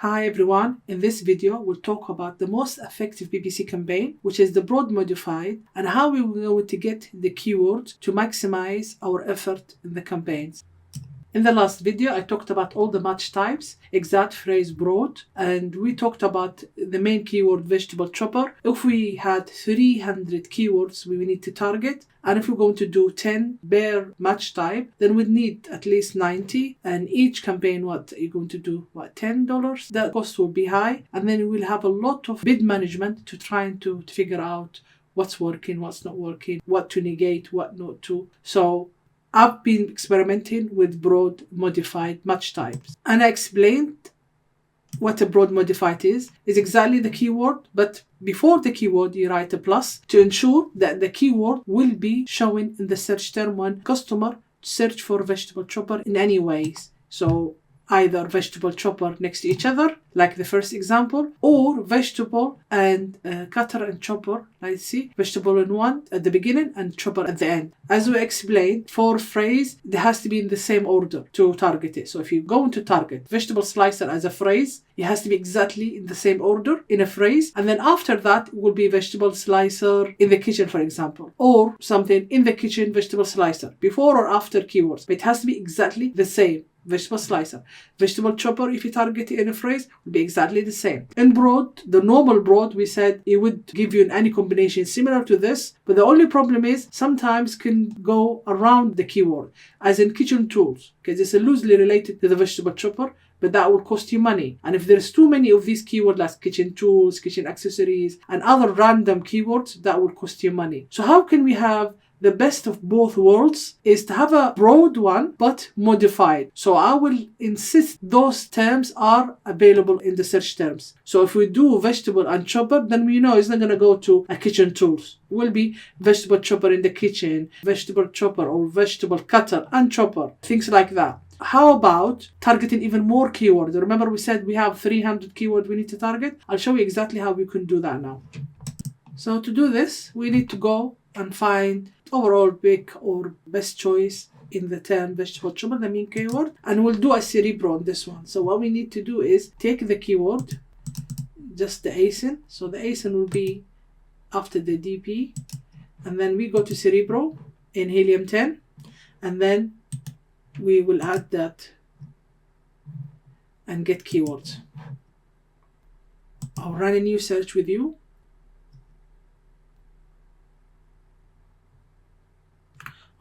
Hi everyone, in this video we'll talk about the most effective PPC campaign, which is the broad modified, and how we will going to get the keywords to maximize our effort in the campaigns. In the last video, I talked about all the match types, exact, phrase, broad, and we talked about the main keyword vegetable chopper. If we had 300 keywords we need to target, and if we're going to do 10 bare match type, then we'd need at least 90. And each campaign, what you're going to do, $10? The cost will be high, and then we'll have a lot of bid management to try to figure out what's working, what's not working, what to negate, what not to. So I've been experimenting with broad modified match types, and I explained what a broad modified is exactly the keyword, but before the keyword you write a plus to ensure that the keyword will be showing in the search term when customer search for vegetable chopper in any ways. So either vegetable chopper next to each other, like the first example, or vegetable and cutter and chopper. Let's see, vegetable in one at the beginning and chopper at the end. As we explained, for phrase, it has to be in the same order to target it. So if you're going to target vegetable slicer as a phrase, it has to be exactly in the same order in a phrase. And then after that, it will be vegetable slicer in the kitchen, for example, or something in the kitchen, vegetable slicer, before or after keywords. But it has to be exactly the same. Vegetable slicer, vegetable chopper, if you target it in a phrase, will be exactly the same. In broad, the normal broad, we said it would give you any combination similar to this, but the only problem is sometimes can go around the keyword, as in kitchen tools, because it's loosely related to the vegetable chopper, but that will cost you money. And if there's too many of these keywords like kitchen tools, kitchen accessories, and other random keywords, that will cost you money. So how can we have the best of both worlds? Is to have a broad one but modified. So I will insist those terms are available in the search terms. So if we do vegetable and chopper, then we know it's not going to go to a kitchen tools. It will be vegetable chopper in the kitchen, vegetable chopper or vegetable cutter and chopper, things like that. How about targeting even more keywords? Remember we said we have 300 keywords we need to target? I'll show you exactly how we can do that now. So to do this, we need to go and find overall pick or best choice in the term vegetable chopper, the main keyword, and we'll do a Cerebro on this one. So what we need to do is take the keyword, just the ASIN. So the ASIN will be after the DP, and then we go to Cerebro in Helium 10, and then we will add that and get keywords. I'll run a new search with you.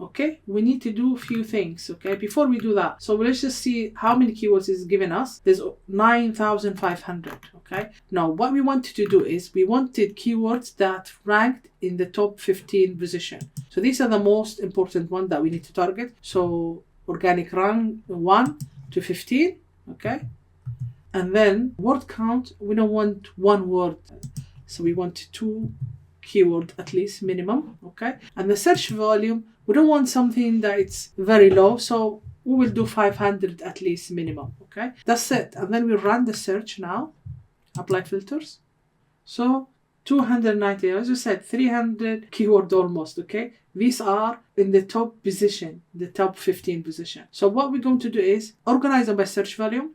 Okay, we need to do a few things, okay, before we do that. So let's just see how many keywords is given us. There's 9,500, okay. Now, what we wanted to do is we wanted keywords that ranked in the top 15 position. So these are the most important ones that we need to target. So organic rank 1 to 15, okay. And then word count, we don't want one word. So we want 2 keyword at least minimum, okay. And the search volume, we don't want something that it's very low, so we will do 500 at least minimum, okay. That's it. And then we run the search now, apply filters. So 290, as I said, 300 keyword almost, okay. These are in the top position, the top 15 position. So what we're going to do is organize them by search volume.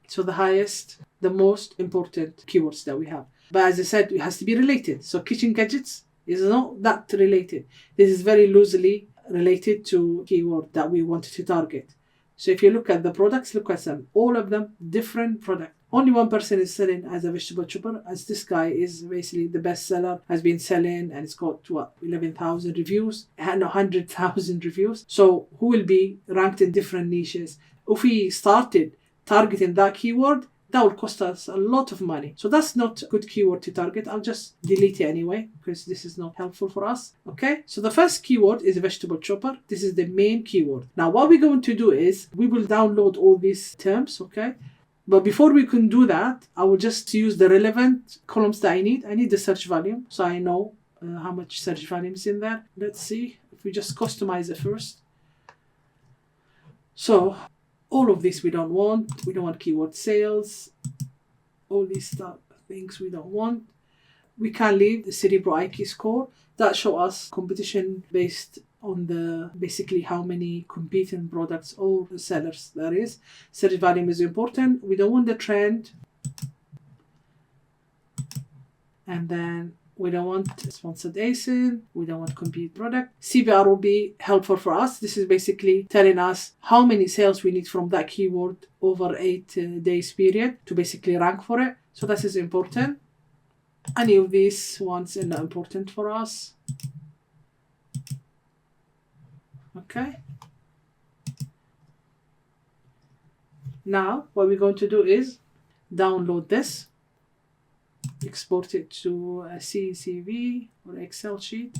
So the highest, the most important keywords that we have. But as I said, it has to be related. So kitchen gadgets is not that related. This is very loosely related to keyword that we wanted to target. So if you look at the products, look at them. All of them different product. Only one person is selling as a vegetable chopper, as this guy is basically the best seller, has been selling, and it's got 11,000 reviews and 100,000 reviews. So who will be ranked in different niches? If we started targeting that keyword, that will cost us a lot of money. So that's not a good keyword to target. I'll just delete it anyway because this is not helpful for us. Okay, so the first keyword is vegetable chopper. This is the main keyword. Now what we're going to do is we will download all these terms, okay? But before we can do that, I will just use the relevant columns that I need. I need the search volume, so I know how much search volume is in there. Let's see if we just customize it first. So all of this we don't want. We don't want keyword sales. All these things we don't want. We can leave the Cerebro IQ score. That show us competition based on the basically how many competing products or sellers there is. Search volume is important. We don't want the trend. And then we don't want sponsored ASIN. We don't want compete product. CBR will be helpful for us. This is basically telling us how many sales we need from that keyword over 8 days period to basically rank for it. So this is important. Any of these ones are not important for us. Okay. Now what we're going to do is download this. Export it to a CSV or Excel sheet,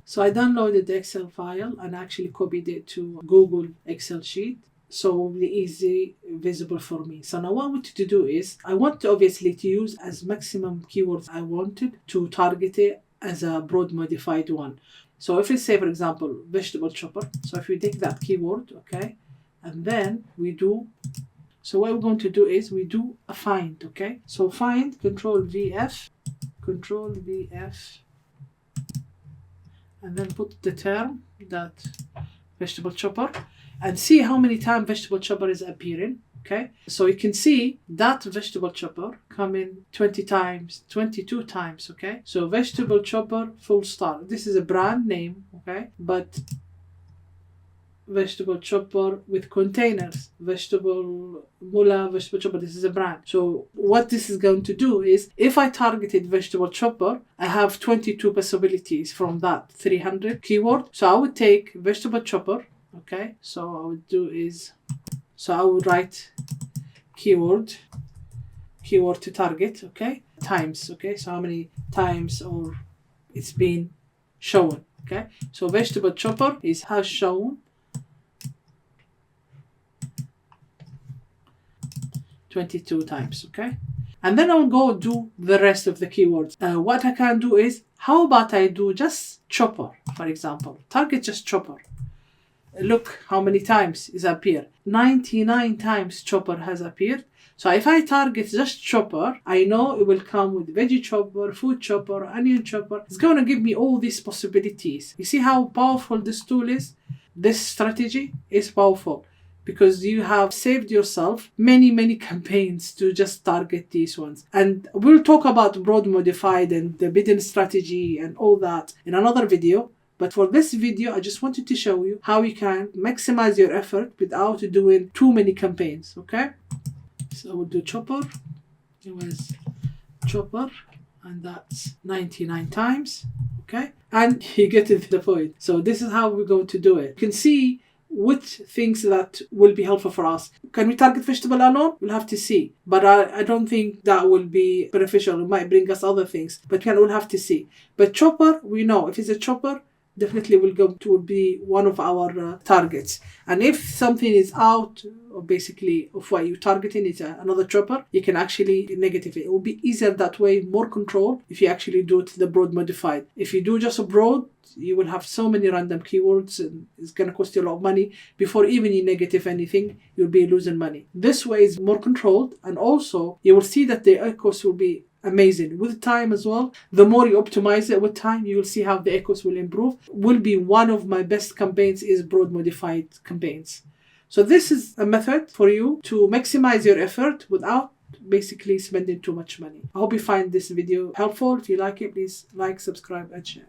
So I downloaded the Excel file and actually copied it to Google Excel sheet. So it will be easy visible for me. So now what I want to do is, I want to obviously to use as maximum keywords I wanted to target it as a broad modified one. So if we say, for example, vegetable chopper. So if we take that keyword, okay, and then we do, so what we're going to do is we do a find, okay? So find, Control VF, and then put the term that vegetable chopper and see how many times vegetable chopper is appearing, okay? So you can see that vegetable chopper coming 20 times, 22 times, okay? So vegetable chopper full stop. This is a brand name, okay? But vegetable chopper with containers, vegetable mullah, vegetable chopper, this is a brand. So what this is going to do is, if I targeted vegetable chopper, I have 22 possibilities from that 300 keyword. So I would take vegetable chopper, okay? So I would do is, so I would write keyword to target, okay? Times, okay? So how many times or it's been shown, okay? So vegetable chopper has shown 22 times, okay? And then I'll go do the rest of the keywords. What I can do is, how about I do just chopper, for example. Target just chopper. Look how many times is appeared. 99 times chopper has appeared. So if I target just chopper, I know it will come with veggie chopper, food chopper, onion chopper. It's going to give me all these possibilities. You see how powerful this tool is? This strategy is powerful, because you have saved yourself many campaigns to just target these ones. And we'll talk about broad modified and the bidding strategy and all that in another video. But for this video, I just wanted to show you how you can maximize your effort without doing too many campaigns, okay? So we'll do chopper. It was chopper, and that's 99 times, okay? And you get to the point. So this is how we're going to do it. You can see which things that will be helpful for us. Can we target vegetable alone? We'll have to see. But I don't think that will be beneficial. It might bring us other things. But we'll have to see. But chopper, we know. If it's a chopper, definitely will be one of our targets. And if something is out of basically of what you're targeting, it's another chopper, you can actually negative it. It will be easier that way, more control if you actually do it the broad modified. If you do just a broad, you will have so many random keywords and it's going to cost you a lot of money. Before even you negative anything, you'll be losing money. This way is more controlled, and also you will see that the echoes will be amazing with time as well. The more you optimize it with time, you will see how the echoes will improve. Will be one of my best campaigns is broad modified campaigns. So this is a method for you to maximize your effort without basically spending too much money. I hope you find this video helpful. If you like it, please like, subscribe and share.